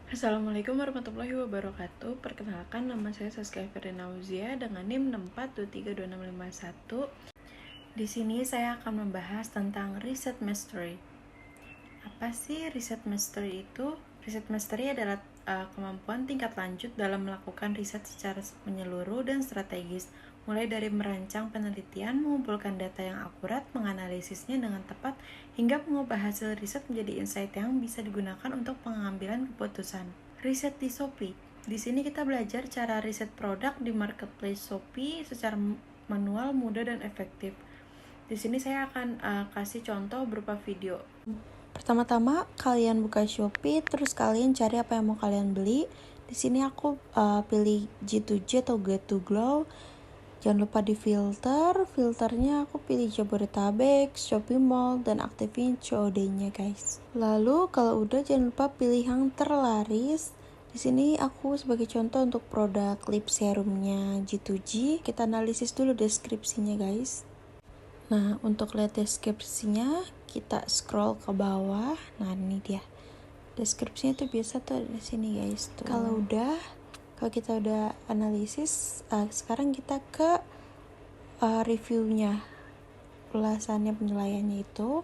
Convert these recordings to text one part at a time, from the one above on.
Assalamualaikum warahmatullahi wabarakatuh. Perkenalkan, nama saya Saskia Firdausya dengan NIM 64232651. Di sini saya akan membahas tentang Reset Mastery. Apa sih Reset Mastery itu? Reset Mastery adalah kemampuan tingkat lanjut dalam melakukan riset secara menyeluruh dan strategis, mulai dari merancang penelitian, mengumpulkan data yang akurat, menganalisisnya dengan tepat, hingga mengubah hasil riset menjadi insight yang bisa digunakan untuk pengambilan keputusan. Riset di Shopee. Di sini kita belajar cara riset produk di marketplace Shopee secara manual, mudah, dan efektif. Di sini saya akan kasih contoh berupa video. Pertama-tama kalian buka Shopee, terus kalian cari apa yang mau kalian beli. Di sini aku pilih G2G atau Get to Glow. Jangan lupa di filternya aku pilih Jabodetabek, Shopee Mall, dan aktifin COD-nya guys. Lalu kalau udah jangan lupa pilih yang terlaris. Di sini aku sebagai contoh untuk produk lip serumnya G2G, kita analisis dulu deskripsinya guys. Nah, untuk lihat deskripsinya, kita scroll ke bawah. Nah, ini dia. Deskripsinya tuh biasa tuh di sini guys. Kalau kita udah analisis, sekarang kita ke reviewnya, ulasannya, penilaiannya itu.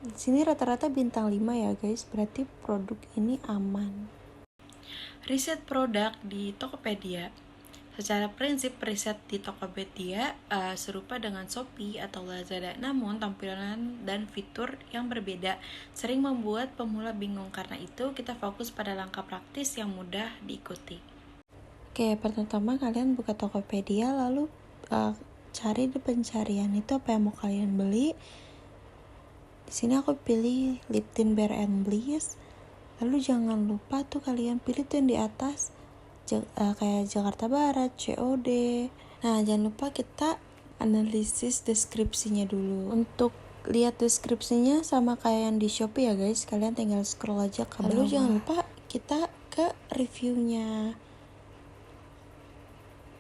Di sini rata-rata bintang 5 ya guys, berarti produk ini aman. Riset produk di Tokopedia. Secara prinsip, riset di Tokopedia serupa dengan Shopee atau Lazada, namun tampilan dan fitur yang berbeda sering membuat pemula bingung. Karena itu, kita fokus pada langkah praktis yang mudah diikuti. Oke, pertama kalian buka Tokopedia, lalu cari di pencarian itu apa yang mau kalian beli. Di sini aku pilih lip tint Bare and Bliss. Lalu jangan lupa tuh kalian pilih tuh yang di atas, kayak Jakarta Barat, COD. Nah, jangan lupa kita analisis deskripsinya dulu. Untuk lihat deskripsinya sama kayak yang di Shopee ya guys, kalian tinggal scroll aja ke bawah. Lalu jangan lupa kita ke reviewnya.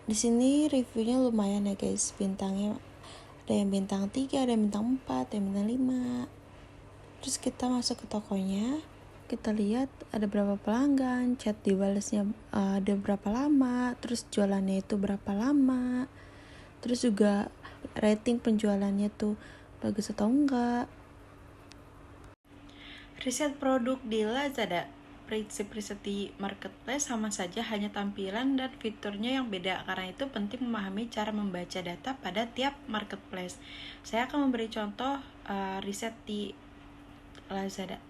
Di sini reviewnya lumayan ya guys, bintangnya ada yang bintang 3, ada yang bintang 4, ada yang bintang 5. Terus kita masuk ke tokonya, kita lihat ada berapa pelanggan, chat dibalasnya ada berapa lama, terus jualannya itu berapa lama, terus juga rating penjualannya tuh bagus atau enggak. Riset produk di Lazada. Prinsip riset di marketplace sama saja, hanya tampilan dan fiturnya yang beda. Karena itu penting memahami cara membaca data pada tiap marketplace. Saya akan memberi contoh riset di Lazada.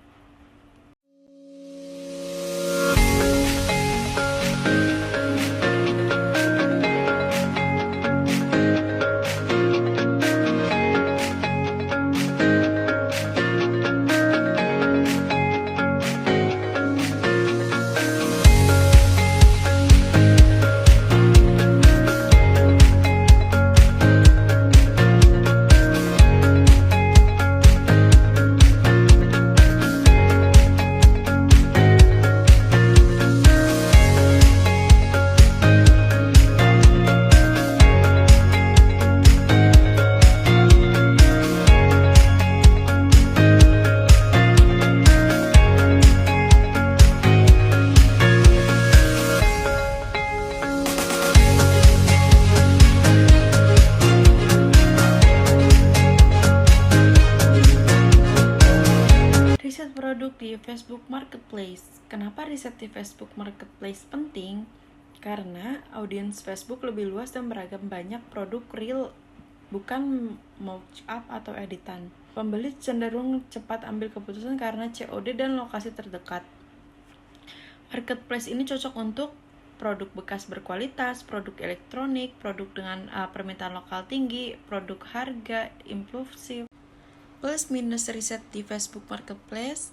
Riset produk di Facebook Marketplace. Kenapa riset di Facebook Marketplace penting? Karena audiens Facebook lebih luas dan beragam, banyak produk real, bukan mock-up atau editan. Pembeli cenderung cepat ambil keputusan karena COD dan lokasi terdekat. Marketplace ini cocok untuk produk bekas berkualitas, produk elektronik, produk dengan permintaan lokal tinggi, produk harga impulsif. Plus minus riset di Facebook Marketplace,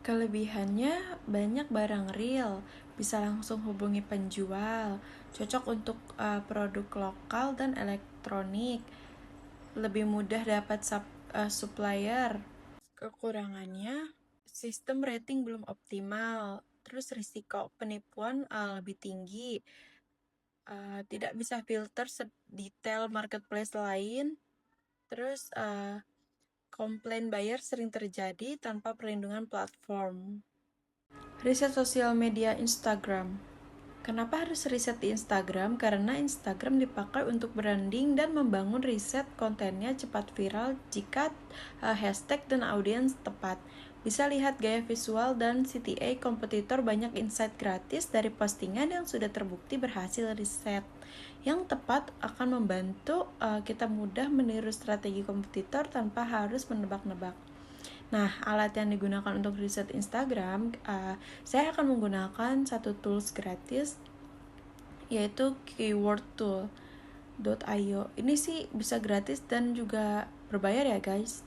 kelebihannya banyak barang real, bisa langsung hubungi penjual, cocok untuk produk lokal dan elektronik, lebih mudah dapat supplier. Kekurangannya, sistem rating belum optimal, terus risiko penipuan lebih tinggi, tidak bisa filter sedetail marketplace lain, terus komplain buyer sering terjadi tanpa perlindungan platform. Riset sosial media Instagram. Kenapa harus riset di Instagram? Karena Instagram dipakai untuk branding dan membangun riset kontennya cepat viral jika hashtag dan audiens tepat. Bisa lihat gaya visual dan CTA kompetitor, banyak insight gratis dari postingan yang sudah terbukti berhasil. Riset yang tepat akan membantu kita mudah meniru strategi kompetitor tanpa harus menebak-nebak. Nah, alat yang digunakan untuk riset Instagram, saya akan menggunakan satu tools gratis, yaitu keywordtool.io. Ini sih bisa gratis dan juga berbayar ya guys.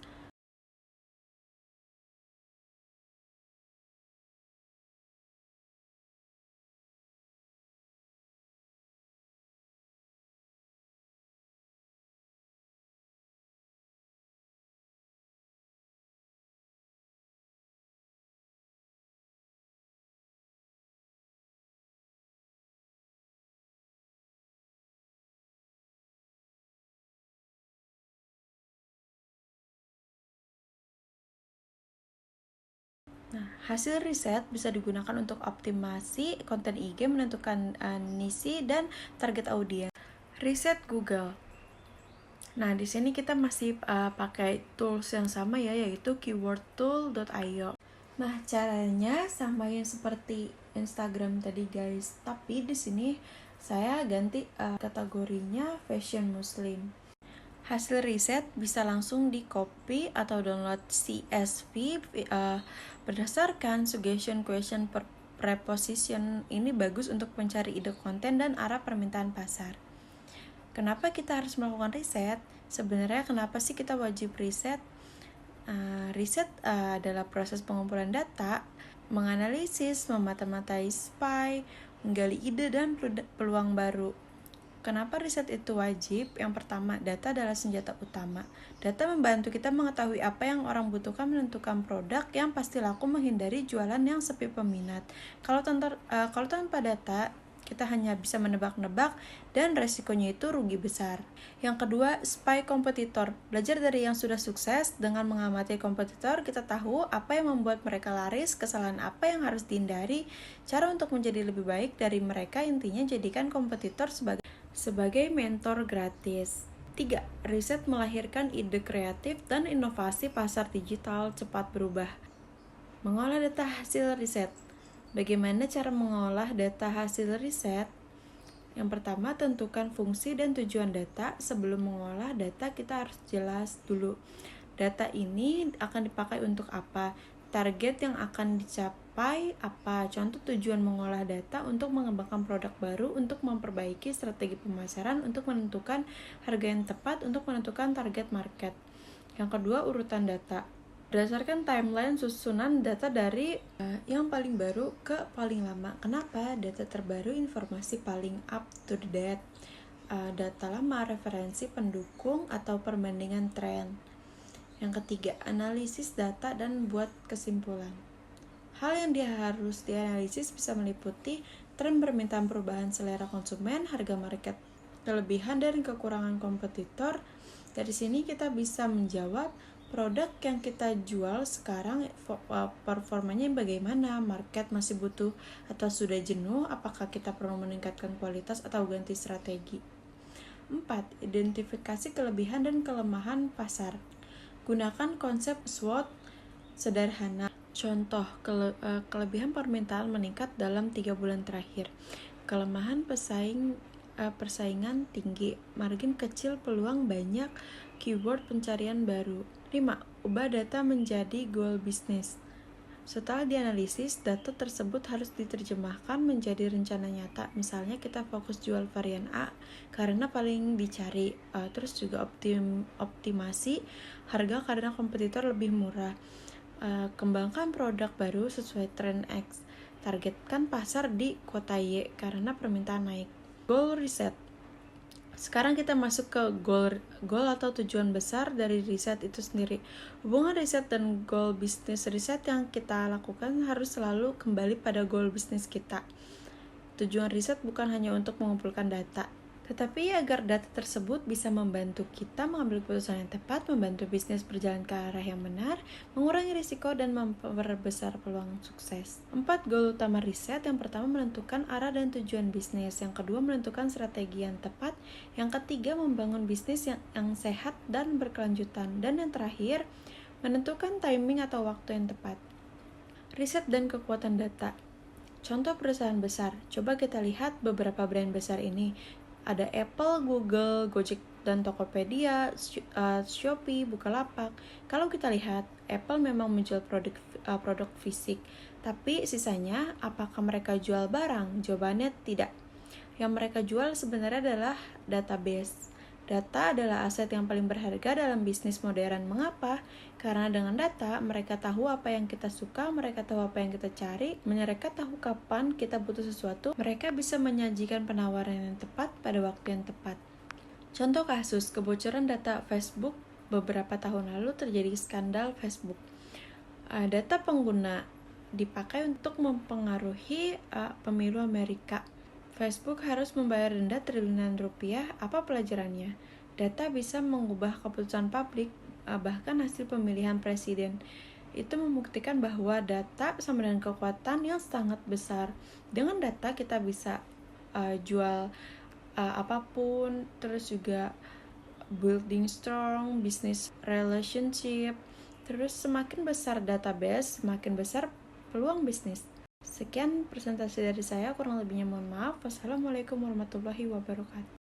Nah, hasil riset bisa digunakan untuk optimasi konten IG, menentukan niche dan target audiens. Riset Google. Nah, di sini kita masih pakai tools yang sama ya, yaitu keywordtool.io. Nah, caranya sama yang seperti Instagram tadi guys, tapi di sini saya ganti kategorinya fashion muslim. Hasil riset bisa langsung di copy atau download CSV berdasarkan suggestion question preposition. Ini bagus untuk mencari ide konten dan arah permintaan pasar. Kenapa kita harus melakukan riset? Sebenarnya kenapa sih kita wajib riset? Riset adalah proses pengumpulan data, menganalisis, memata-matai spy, menggali ide dan peluang baru. Kenapa riset itu wajib? Yang pertama, data adalah senjata utama. Data membantu kita mengetahui apa yang orang butuhkan, menentukan produk yang pasti laku, menghindari jualan yang sepi peminat. Kalau tanpa data, kita hanya bisa menebak-nebak dan resikonya itu rugi besar. Yang kedua, spy kompetitor. Belajar dari yang sudah sukses. Dengan mengamati kompetitor, kita tahu apa yang membuat mereka laris, kesalahan apa yang harus dihindari, cara untuk menjadi lebih baik dari mereka. Intinya, jadikan kompetitor sebagai mentor gratis. 3. Riset melahirkan ide kreatif dan inovasi pasar digital cepat berubah. Mengolah data hasil riset. Bagaimana cara mengolah data hasil riset? Yang pertama, tentukan fungsi dan tujuan data. Sebelum mengolah data, kita harus jelas dulu data ini akan dipakai untuk apa, target yang akan dicapai apa. Contoh tujuan mengolah data untuk mengembangkan produk baru, untuk memperbaiki strategi pemasaran, untuk menentukan harga yang tepat, untuk menentukan target market. Yang kedua, urutan data. Berdasarkan timeline susunan data dari yang paling baru ke paling lama. Kenapa? Data terbaru informasi paling up to date. Data lama referensi pendukung atau perbandingan tren. Yang ketiga, analisis data dan buat kesimpulan. Hal yang harus dianalisis bisa meliputi tren permintaan, perubahan selera konsumen, harga market, kelebihan dan kekurangan kompetitor. Dari sini kita bisa menjawab produk yang kita jual sekarang performanya bagaimana, market masih butuh atau sudah jenuh, apakah kita perlu meningkatkan kualitas atau ganti strategi. 4. Identifikasi kelebihan dan kelemahan pasar. Gunakan konsep SWOT sederhana. Contoh, kelebihan permintaan meningkat dalam 3 bulan terakhir. Kelemahan persaingan tinggi, margin kecil, peluang banyak, keyword pencarian baru. 5. Ubah data menjadi goal bisnis. Setelah dianalisis, data tersebut harus diterjemahkan menjadi rencana nyata. Misalnya kita fokus jual varian A karena paling dicari, terus juga optimasi harga karena kompetitor lebih murah. Kembangkan produk baru sesuai tren X. Targetkan pasar di kota Y karena permintaan naik. Goal reset. Sekarang kita masuk ke goal atau tujuan besar dari riset itu sendiri. Hubungan riset dan goal bisnis. Riset yang kita lakukan harus selalu kembali pada goal bisnis kita. Tujuan riset bukan hanya untuk mengumpulkan data, Tetapi agar data tersebut bisa membantu kita mengambil keputusan yang tepat, membantu bisnis berjalan ke arah yang benar, mengurangi risiko, dan memperbesar peluang sukses. 4 goal utama riset. Yang pertama, menentukan arah dan tujuan bisnis. Yang kedua, menentukan strategi yang tepat. Yang ketiga, membangun bisnis yang sehat dan berkelanjutan. Dan yang terakhir, menentukan timing atau waktu yang tepat. Riset dan kekuatan data. Contoh perusahaan besar. Coba kita lihat beberapa brand besar ini. Ada Apple, Google, Gojek, dan Tokopedia, Shopee, Bukalapak. Kalau kita lihat, Apple memang menjual produk fisik, tapi sisanya apakah mereka jual barang? Jawabannya tidak. Yang mereka jual sebenarnya adalah database. Data adalah aset yang paling berharga dalam bisnis modern. Mengapa? Karena dengan data, mereka tahu apa yang kita suka, mereka tahu apa yang kita cari, mereka tahu kapan kita butuh sesuatu, mereka bisa menyajikan penawaran yang tepat pada waktu yang tepat. Contoh kasus, kebocoran data Facebook beberapa tahun lalu terjadi skandal Facebook. Data pengguna dipakai untuk mempengaruhi pemilu Amerika. Facebook harus membayar denda triliunan rupiah. Apa pelajarannya? Data bisa mengubah keputusan publik, bahkan hasil pemilihan presiden. Itu membuktikan bahwa data sama dengan kekuatan yang sangat besar. Dengan data kita bisa jual apapun, terus juga building strong business relationship. Terus semakin besar database, semakin besar peluang bisnis. Sekian presentasi dari saya, kurang lebihnya mohon maaf. Wassalamualaikum warahmatullahi wabarakatuh.